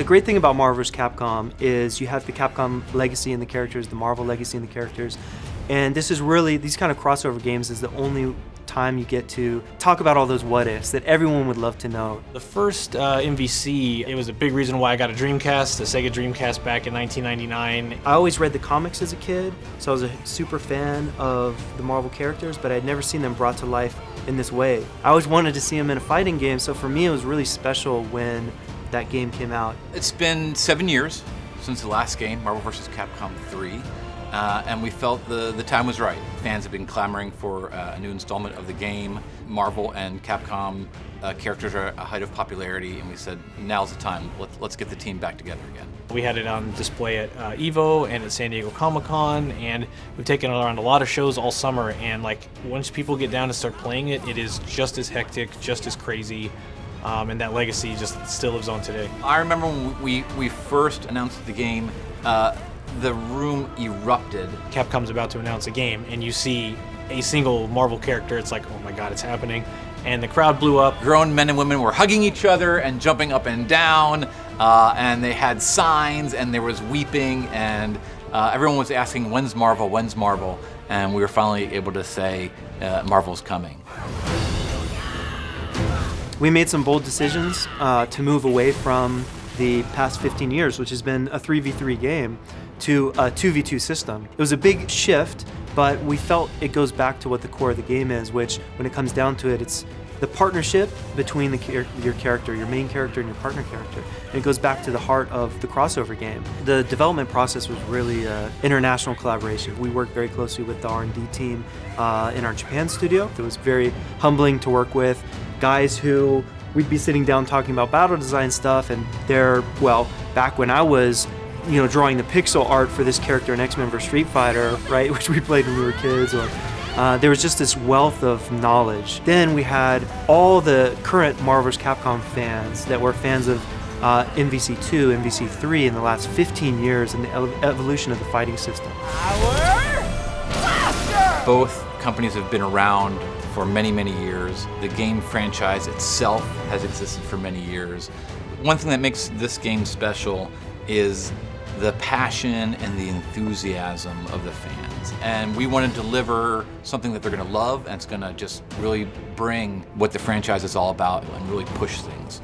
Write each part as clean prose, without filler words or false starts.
The great thing about Marvel vs. Capcom is you have the Capcom legacy in the characters, the Marvel legacy in the characters, and this is really, these kind of crossover games is the only time you get to talk about all those what ifs that everyone would love to know. The first MVC, it was a big reason why I got a Dreamcast, the Sega Dreamcast back in 1999. I always read the comics as a kid, so I was a super fan of the Marvel characters, but I'd never seen them brought to life in this way. I always wanted to see them in a fighting game, so for me it was really special when that game came out. It's been 7 years since the last game, Marvel vs. Capcom 3. And we felt the time was right. Fans have been clamoring for a new installment of the game. Marvel and Capcom characters are at a height of popularity, and we said, now's the time. Let's get the team back together again. We had it on display at EVO and at San Diego Comic-Con, and we've taken it around a lot of shows all summer, and like once people get down and start playing it, it is just as hectic, just as crazy, and that legacy just still lives on today. I remember when we first announced the game, the room erupted. Capcom's about to announce a game, and you see a single Marvel character, it's like, oh my god, it's happening. And the crowd blew up. Grown men and women were hugging each other and jumping up and down, and they had signs, and there was weeping, and everyone was asking, when's Marvel, when's Marvel? And we were finally able to say, Marvel's coming. We made some bold decisions to move away from the past 15 years, which has been a 3v3 game, to a 2v2 system. It was a big shift, but we felt it goes back to what the core of the game is, which when it comes down to it, it's the partnership between your character, your main character, and your partner character. And it goes back to the heart of the crossover game. The development process was really international collaboration. We worked very closely with the R&D team in our Japan studio. It was very humbling to work with guys who we'd be sitting down talking about battle design stuff, and they're, well, back when I was drawing the pixel art for this character in X-Men vs. Street Fighter, right, which we played when we were kids, or there was just this wealth of knowledge. Then we had all the current Marvel vs. Capcom fans that were fans of MVC2, MVC3 in the last 15 years and the evolution of the fighting system. Both companies have been around for many, many years. The game franchise itself has existed for many years. One thing that makes this game special is the passion and the enthusiasm of the fans. And we want to deliver something that they're going to love, and it's going to just really bring what the franchise is all about and really push things.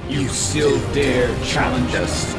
You still dare challenge us?